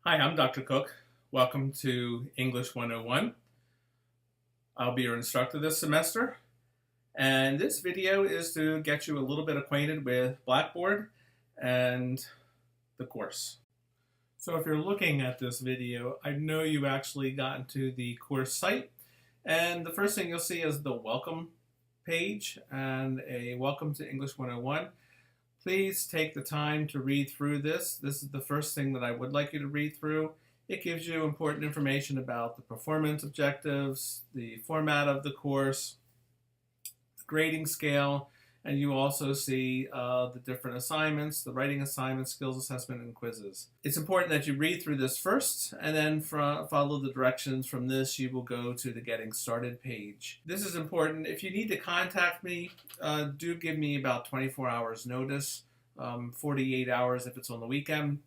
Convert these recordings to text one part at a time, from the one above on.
Hi, I'm Dr. Cook. Welcome to English 101. I'll be your instructor this semester, and this video is to get you a little bit acquainted with Blackboard and the course. So if you're looking at this video, I know you've actually gotten to the course site, and the first thing you'll see is the welcome page and a welcome to English 101. Please take the time to read through this. This is the first thing that I would like you to read through. It gives you important information about the performance objectives, the format of the course, the grading scale, and you also see the different assignments, the writing assignments, skills assessment, and quizzes. It's important that you read through this first, and then follow the directions. From this, you will go to the Getting Started page. This is important. If you need to contact me, do give me about 24 hours notice, 48 hours if it's on the weekend.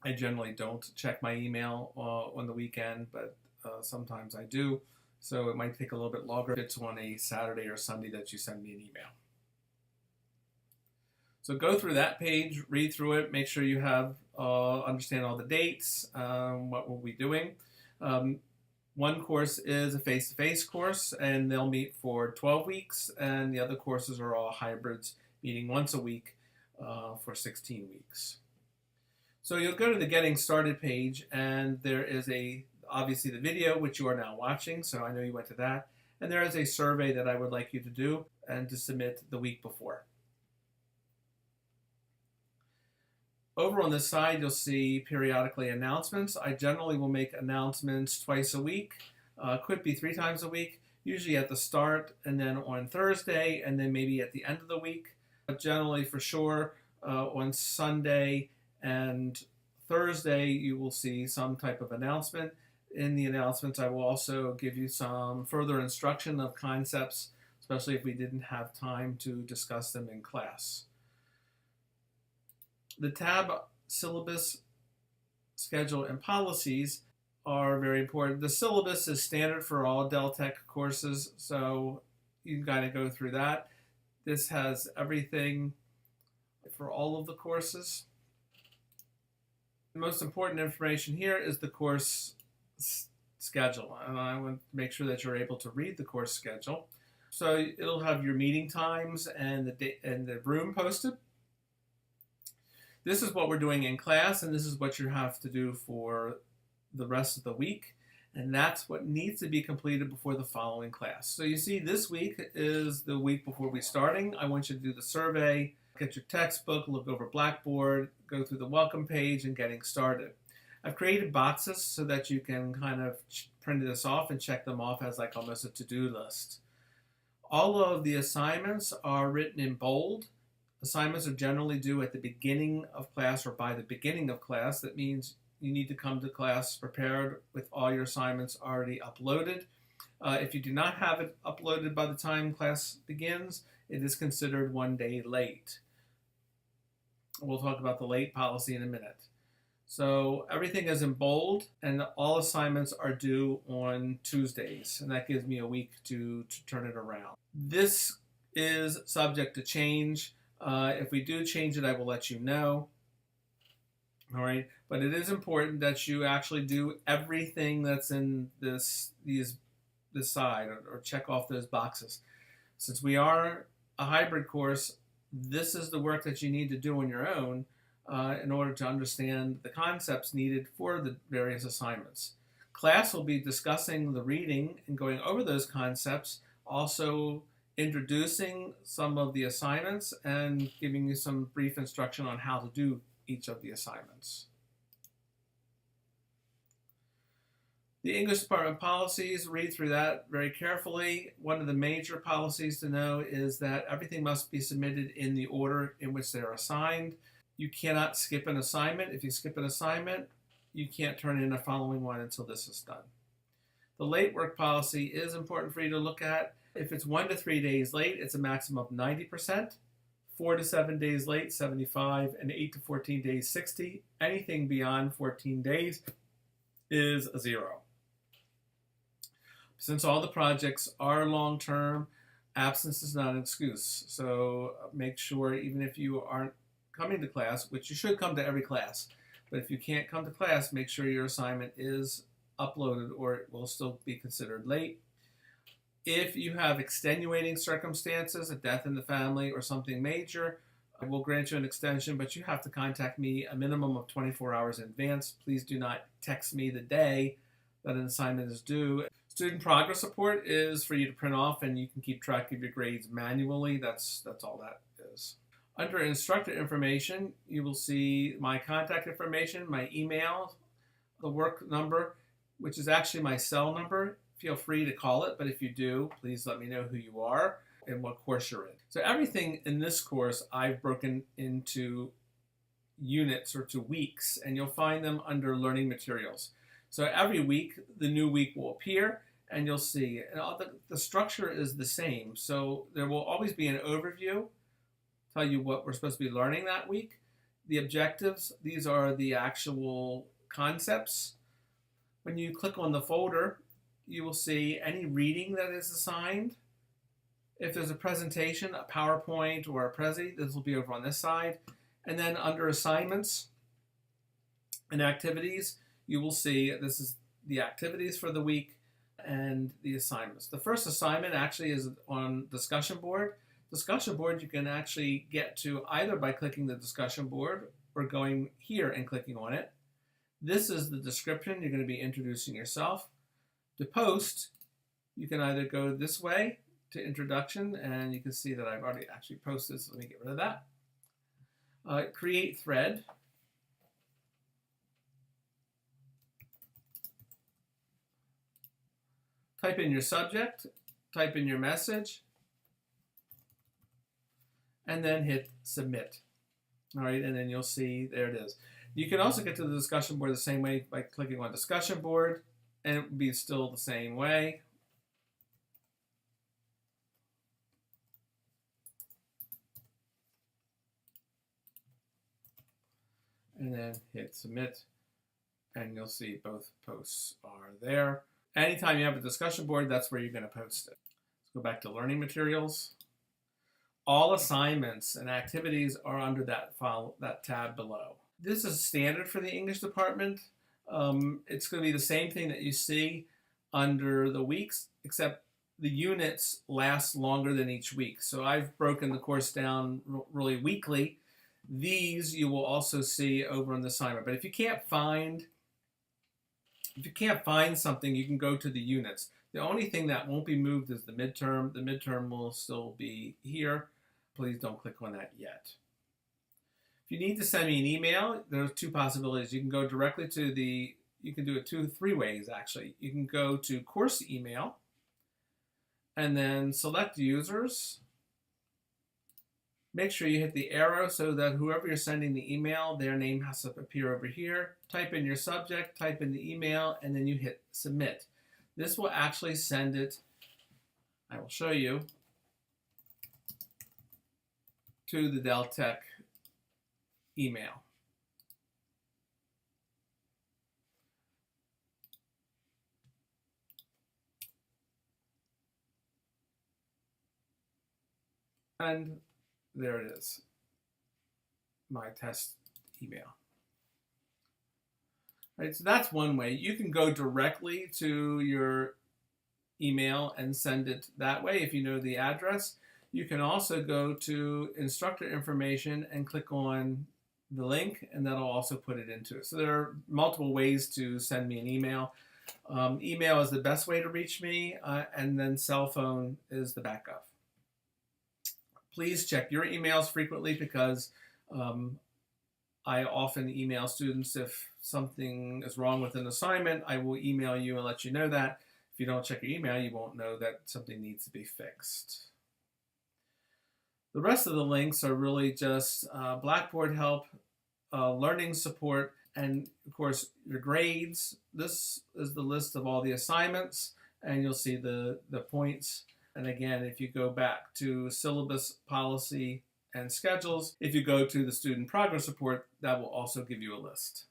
I generally don't check my email on the weekend, but sometimes I do. So it might take a little bit longer if it's on a Saturday or Sunday that you send me an email. So go through that page, read through it, make sure you have understand all the dates, what we'll be doing. One course is a face-to-face course, and they'll meet for 12 weeks, and the other courses are all hybrids, meeting once a week for 16 weeks. So you'll go to the Getting Started page, and there is obviously the video, which you are now watching, so I know you went to that. And there is a survey that I would like you to do and to submit the week before. Over on this side, you'll see periodically announcements. I generally will make announcements twice a week. Could be 3 times a week, usually at the start and then on Thursday and then maybe at the end of the week. But generally for sure on Sunday and Thursday, you will see some type of announcement. In the announcements, I will also give you some further instruction of concepts, especially if we didn't have time to discuss them in class. The tab Syllabus, Schedule, and Policies are very important. The syllabus is standard for all Deltec courses, so you've got to go through that. This has everything for all of the courses. The most important information here is the course schedule, and I want to make sure that you're able to read the course schedule. So it'll have your meeting times and the room posted. This is what we're doing in class, and this is what you have to do for the rest of the week, and that's what needs to be completed before the following class. So you see, this week is the week before we're starting. I want you to do the survey, get your textbook, look over Blackboard, go through the welcome page, and getting started. I've created boxes so that you can kind of print this off and check them off as like almost a to-do list. All of the assignments are written in bold. Assignments are generally due at the beginning of class or by the beginning of class. That means you need to come to class prepared with all your assignments already uploaded. If you do not have it uploaded by the time class begins, it is considered 1 day late. We'll talk about the late policy in a minute. So everything is in bold, and all assignments are due on Tuesdays, and that gives me a week to turn it around. This is subject to change. If we do change it, I will let you know. All right, but it is important that you actually do everything that's in this side, or check off those boxes. Since we are a hybrid course, this is the work that you need to do on your own in order to understand the concepts needed for the various assignments. Class will be discussing the reading and going over those concepts, also introducing some of the assignments and giving you some brief instruction on how to do each of the assignments. The English Department policies, read through that very carefully. One of the major policies to know is that everything must be submitted in the order in which they're assigned. You cannot skip an assignment. If you skip an assignment, you can't turn in a following one until this is done. The late work policy is important for you to look at. If it's 1 to 3 days late, it's a maximum of 90%. 4 to 7 days late, 75%, and 8 to 14 days, 60%. Anything beyond 14 days is a 0. Since all the projects are long-term, absence is not an excuse. So make sure, even if you aren't coming to class, which you should come to every class, But if you can't come to class, make sure your assignment is uploaded or it will still be considered late. If you have extenuating circumstances, a death in the family or something major, I will grant you an extension, but you have to contact me a minimum of 24 hours in advance. Please do not text me the day that an assignment is due. Student progress report is for you to print off, and you can keep track of your grades manually. That's all that is. Under instructor information, you will see my contact information, my email, the work number, which is actually my cell number. Feel free to call it, but if you do, please let me know who you are and what course you're in. So everything in this course I've broken into units or to weeks, and you'll find them under learning materials. So every week, the new week will appear, and you'll see and the structure is the same. So there will always be an overview, tell you what we're supposed to be learning that week. The objectives, these are the actual concepts. When you click on the folder, you will see any reading that is assigned. If there's a presentation, a PowerPoint, or a Prezi, this will be over on this side. And then under assignments and activities, you will see this is the activities for the week and the assignments. The first assignment actually is on discussion board. Discussion board you can actually get to either by clicking the discussion board or going here and clicking on it. This is the description. You're going to be introducing yourself. To post, you can either go this way to introduction, and you can see that I've already actually posted, so let me get rid of that. Create thread. Type in your subject, type in your message, and then hit submit. All right, and then you'll see there it is. You can also get to the discussion board the same way by clicking on discussion board, and it will be still the same way. And then hit submit, and you'll see both posts are there. Anytime you have a discussion board, that's where you're going to post it. Let's go back to learning materials. All assignments and activities are under that file, that tab below. This is standard for the English department. It's going to be the same thing that you see under the weeks, except the units last longer than each week. So I've broken the course down really weekly. These you will also see over on the assignment. But if you can't find something, you can go to the units. The only thing that won't be moved is the midterm. The midterm will still be here. Please don't click on that yet. If you need to send me an email, there's two possibilities. You can go directly to you can do it three ways actually. You can go to course email and then select users. Make sure you hit the arrow so that whoever you're sending the email, their name has to appear over here. Type in your subject, type in the email, and then you hit submit. This will actually send it, I will show you, to the Del Tech email. And there it is, my test email. Right, so that's one way. You can go directly to your email and send it that way if you know the address. You can also go to instructor information and click on the link, and that'll also put it into it. So there are multiple ways to send me an email. Email is the best way to reach me, and then cell phone is the backup. Please check your emails frequently because I often email students if something is wrong with an assignment. I will email you and let you know that. If you don't check your email, you won't know that something needs to be fixed. The rest of the links are really just Blackboard help, learning support, and of course your grades. This is the list of all the assignments, and you'll see the points. And again, if you go back to syllabus, policy, and schedules, if you go to the student progress report, that will also give you a list.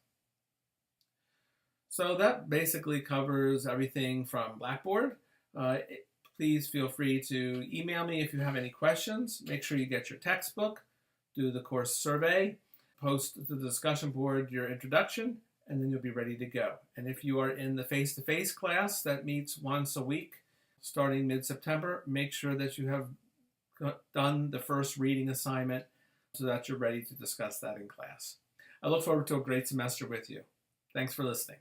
So that basically covers everything from Blackboard. Please feel free to email me if you have any questions. Make sure you get your textbook, do the course survey. post to the discussion board your introduction, and then you'll be ready to go. And if you are in the face-to-face class that meets once a week, starting mid-September, make sure that you have done the first reading assignment so that you're ready to discuss that in class. I look forward to a great semester with you. Thanks for listening.